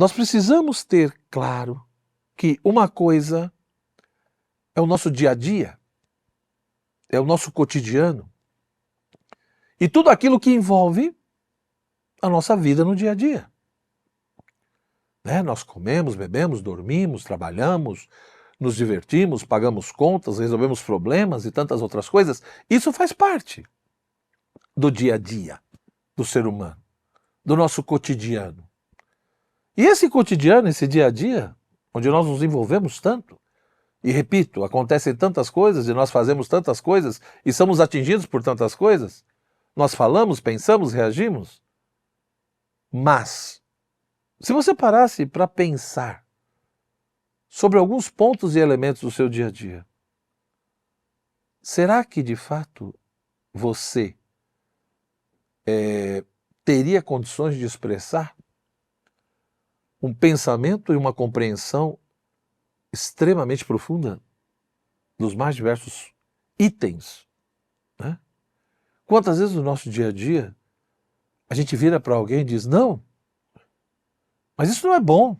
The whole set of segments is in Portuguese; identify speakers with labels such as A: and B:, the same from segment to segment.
A: Nós precisamos ter claro que uma coisa é o nosso dia a dia, é o nosso cotidiano, e tudo aquilo que envolve a nossa vida no dia a dia. Nós comemos, bebemos, dormimos, trabalhamos, nos divertimos, pagamos contas, resolvemos problemas e tantas outras coisas. Isso faz parte do dia a dia do ser humano, do nosso cotidiano. E esse cotidiano, esse dia a dia, onde nós nos envolvemos tanto, e repito, acontecem tantas coisas e nós fazemos tantas coisas e somos atingidos por tantas coisas, nós falamos, pensamos, reagimos, mas se você parasse para pensar sobre alguns pontos e elementos do seu dia a dia, será que de fato você teria condições de expressar um pensamento e uma compreensão extremamente profunda dos mais diversos itens, né? Quantas vezes no nosso dia a dia a gente vira para alguém e diz, não, mas isso não é bom.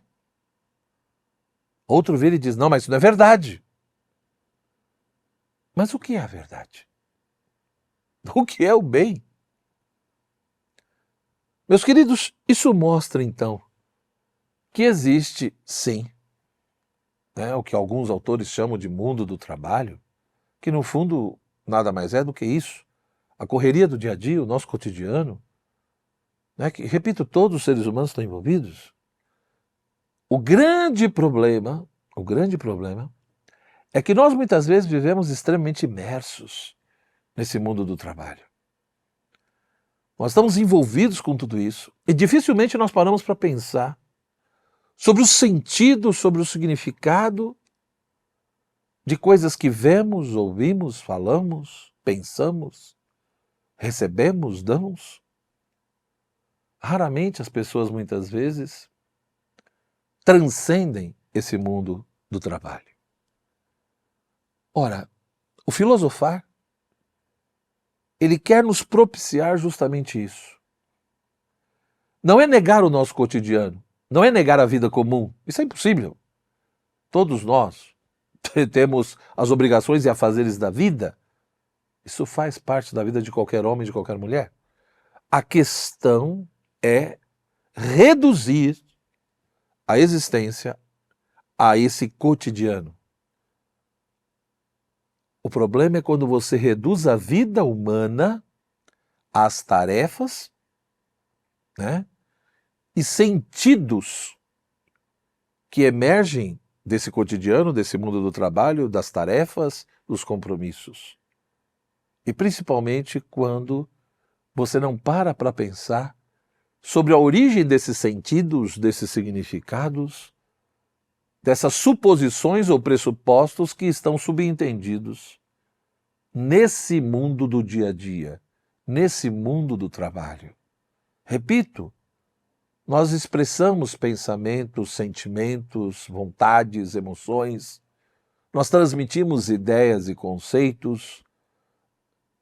A: Outro vira e diz, não, mas isso não é verdade. Mas o que é a verdade? O que é o bem? Meus queridos, isso mostra então que existe, sim, o que alguns autores chamam de mundo do trabalho, que no fundo nada mais é do que isso. A correria do dia a dia, o nosso cotidiano, que, repito, todos os seres humanos estão envolvidos. O grande problema é que nós muitas vezes vivemos extremamente imersos nesse mundo do trabalho. Nós estamos envolvidos com tudo isso e dificilmente nós paramos para pensar sobre o sentido, sobre o significado de coisas que vemos, ouvimos, falamos, pensamos, recebemos, damos. Raramente as pessoas, muitas vezes, transcendem esse mundo do trabalho. Ora, o filosofar, ele quer nos propiciar justamente isso. Não é negar o nosso cotidiano, não é negar a vida comum, isso é impossível. Todos nós temos as obrigações e afazeres da vida, isso faz parte da vida de qualquer homem, de qualquer mulher. A questão é reduzir a existência a esse cotidiano. O problema é quando você reduz a vida humana às tarefas, e sentidos que emergem desse cotidiano, desse mundo do trabalho, das tarefas, dos compromissos. E principalmente quando você não para pensar sobre a origem desses sentidos, desses significados, dessas suposições ou pressupostos que estão subentendidos nesse mundo do dia a dia, nesse mundo do trabalho. Repito, nós expressamos pensamentos, sentimentos, vontades, emoções, nós transmitimos ideias e conceitos,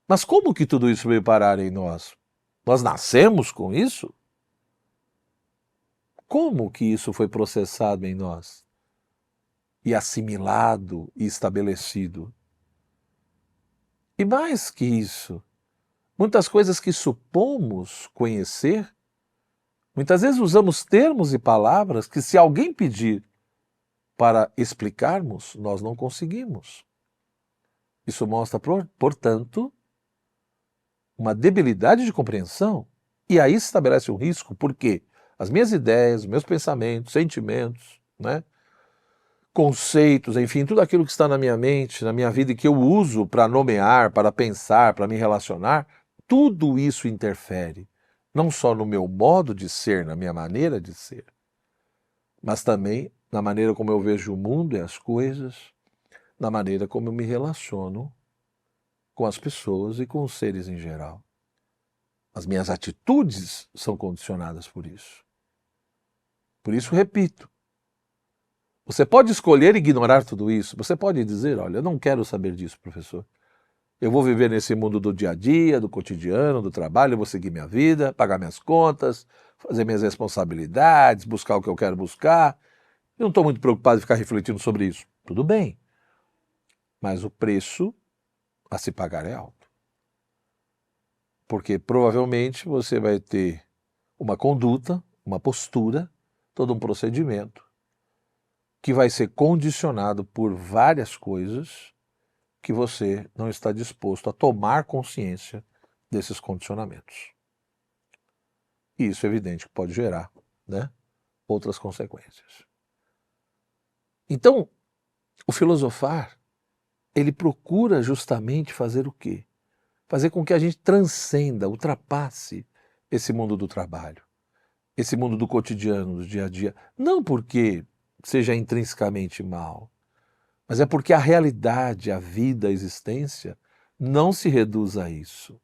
A: mas como que tudo isso veio parar em nós? Nós nascemos com isso? Como que isso foi processado em nós? E assimilado e estabelecido? E mais que isso, muitas coisas que supomos conhecer, muitas vezes usamos termos e palavras que, se alguém pedir para explicarmos, nós não conseguimos. Isso mostra, portanto, uma debilidade de compreensão. E aí se estabelece um risco, porque as minhas ideias, meus pensamentos, sentimentos, conceitos, enfim, tudo aquilo que está na minha mente, na minha vida e que eu uso para nomear, para pensar, para me relacionar, tudo isso interfere, não só no meu modo de ser, na minha maneira de ser, mas também na maneira como eu vejo o mundo e as coisas, na maneira como eu me relaciono com as pessoas e com os seres em geral. As minhas atitudes são condicionadas por isso. Por isso, repito, você pode escolher ignorar tudo isso. Você pode dizer, olha, eu não quero saber disso, professor. Eu vou viver nesse mundo do dia a dia, do cotidiano, do trabalho, eu vou seguir minha vida, pagar minhas contas, fazer minhas responsabilidades, buscar o que eu quero buscar. Eu não estou muito preocupado em ficar refletindo sobre isso. Tudo bem, mas o preço a se pagar é alto. Porque provavelmente você vai ter uma conduta, uma postura, todo um procedimento que vai ser condicionado por várias coisas que você não está disposto a tomar consciência desses condicionamentos. E isso é evidente que pode gerar, né, outras consequências. Então, o filosofar, ele procura justamente fazer o quê? Fazer com que a gente transcenda, ultrapasse esse mundo do trabalho, esse mundo do cotidiano, do dia a dia. Não porque seja intrinsecamente mal, mas é porque a realidade, a vida, a existência não se reduz a isso.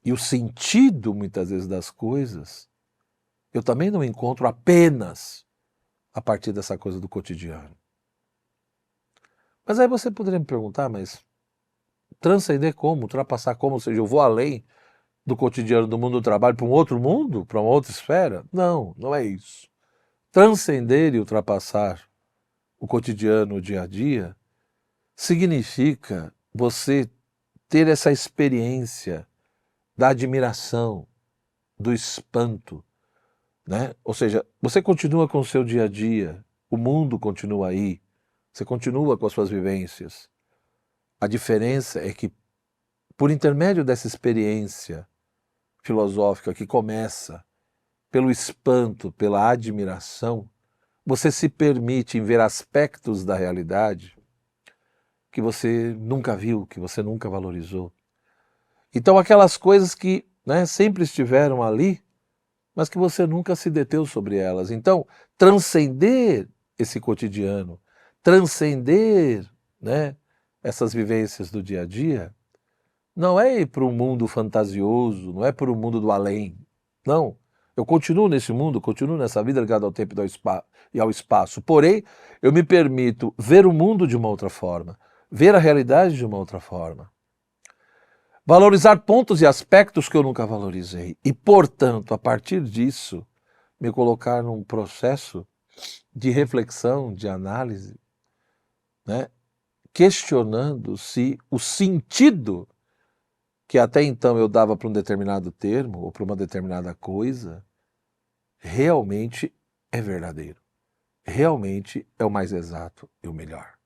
A: E o sentido, muitas vezes, das coisas, eu também não encontro apenas a partir dessa coisa do cotidiano. Mas aí você poderia me perguntar, mas transcender como? Ultrapassar como? Ou seja, eu vou além do cotidiano, do mundo do trabalho, para um outro mundo? Para uma outra esfera? Não, não é isso. Transcender e ultrapassar o cotidiano, o dia a dia, significa você ter essa experiência da admiração, do espanto, né? Ou seja, você continua com o seu dia a dia, o mundo continua aí, você continua com as suas vivências. A diferença é que, por intermédio dessa experiência filosófica que começa pelo espanto, pela admiração, você se permite ver aspectos da realidade que você nunca viu, que você nunca valorizou. Então, aquelas coisas que, né, sempre estiveram ali, mas que você nunca se deteu sobre elas. Então, transcender esse cotidiano, transcender, né, essas vivências do dia a dia, não é ir para um mundo fantasioso, não é para o mundo do além. Não. Eu continuo nesse mundo, continuo nessa vida ligada ao tempo e ao espaço. Porém, eu me permito ver o mundo de uma outra forma, ver a realidade de uma outra forma. Valorizar pontos e aspectos que eu nunca valorizei. E, portanto, a partir disso, me colocar num processo de reflexão, de análise, né, questionando se o sentido que até então eu dava para um determinado termo ou para uma determinada coisa realmente é verdadeiro, realmente é o mais exato e o melhor.